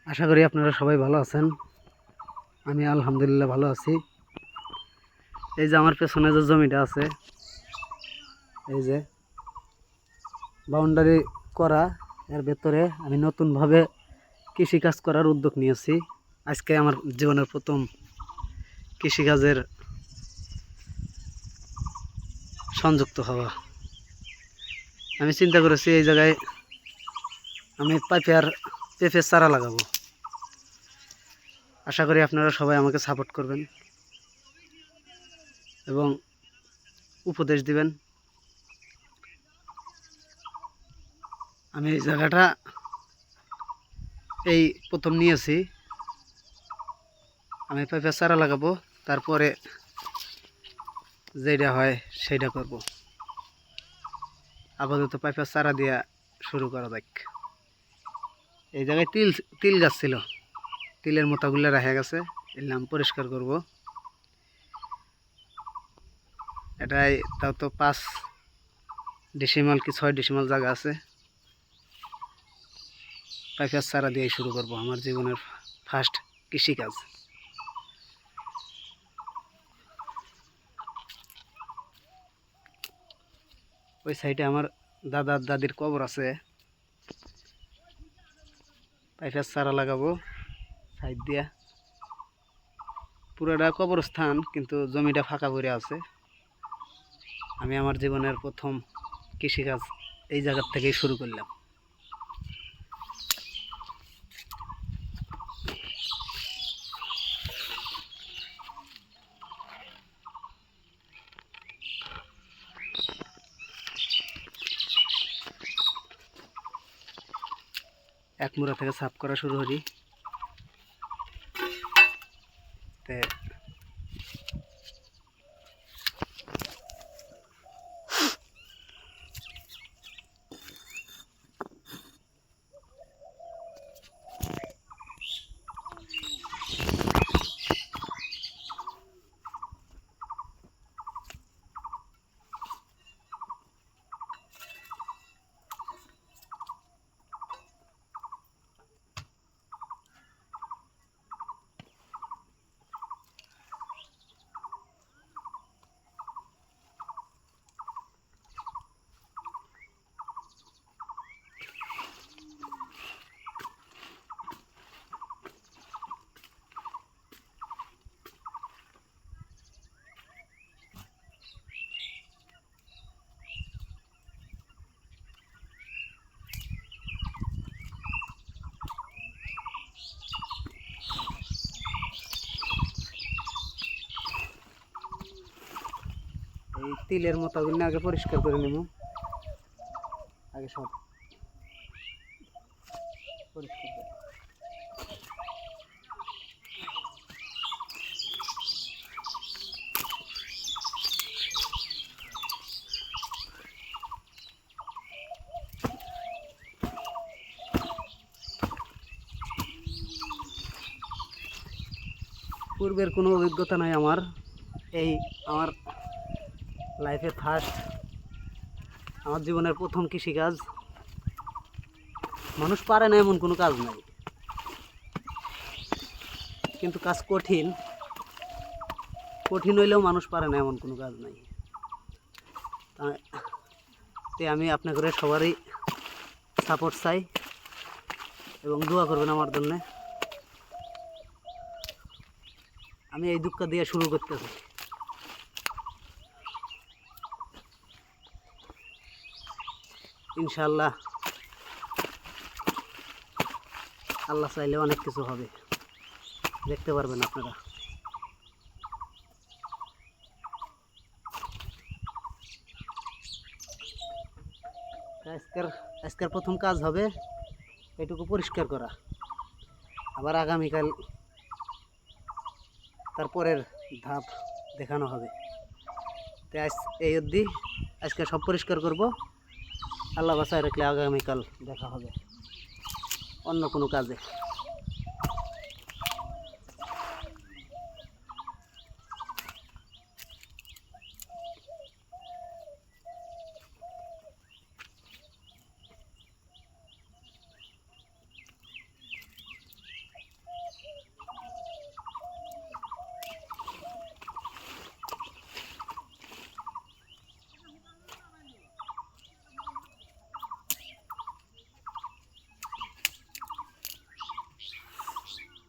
আশা করি আপনারা সবাই ভালো আছেন। আমি আলহামদুলিল্লাহ ভালো আছি। এই যে আমার পেছনে যে জমিটা আছে, এই যে বাউন্ডারি করা, এর ভেতরে আমি নতুনভাবে কৃষিকাজ করার উদ্যোগ নিয়েছি। আজকে আমার জীবনের প্রথম কৃষিকাজের সংযুক্ত হওয়া। আমি চিন্তা করেছি এই জায়গায় আমি পেঁপের চারা লাগাবো। আশা করি আপনারা সবাই আমাকে সাপোর্ট করবেন এবং উপদেশ দিবেন। আমি এই জায়গাটা এই প্রথম নিয়েছি, আমি পেঁপের চারা লাগাবো, তারপরে যেটা হয় সেটা করব। আপাতত পেঁপের চারা দিয়া শুরু করা যাক। এই জায়গায় তিল গাছ ছিল, তিলের মোতাগুলো রাখা গেছে, এলাম পরিষ্কার করব। এটাই তাও তো 5 ডিসিমাল কি 6 ডিসিমাল জায়গা আছে। পেঁপের চারা দিয়ে শুরু করব আমার জীবনের ফার্স্ট কৃষিকাজ। ওই সাইডে আমার দাদার দাদির কবর আছে, পেঁপের চারা লাগাবো সাইড দিয়া। পুরোটা কবরস্থান, কিন্তু জমিটা ফাঁকা পড়ে আছে। আমি আমার জীবনের প্রথম কৃষিকাজ এই জায়গার থেকেই শুরু করলাম। এক মুড়া থেকে সাফ করা শুরু করি। এই তিলের মোতাগুলো আগে পরিষ্কার করে নেব, আগে সব পরিষ্কার করে। পূর্বের কোনো অভিজ্ঞতা নাই আমার, এই আমার লাইফের ফার্স্ট, আমার জীবনের প্রথম কৃষিকাজ। মানুষ পারে না এমন কোনো কাজ নাই, কিন্তু কাজ কঠিন হইলেও মানুষ পারে না এমন কোনো কাজ নাই। তাই আমি আপনাদের সবারই সাপোর্ট চাই এবং দোয়া করবেন আমার জন্য। আমি এই দুঃখ দিয়ে শুরু করতেছি। ইনশাআল্লাহ আল্লাহ চাইলে অনেক কিছু হবে, দেখতে পারবেন আপনারা। আজকের প্রথম কাজ হবে এটুকু পরিষ্কার করা, আবার আগামীকাল তারপরের ধাপ দেখানো হবে। তাই এই অবধি আজকে সব পরিষ্কার করব। আল্লাহ বাসায় রাখলে আগামীকাল দেখা হবে অন্য কোনো কাজে।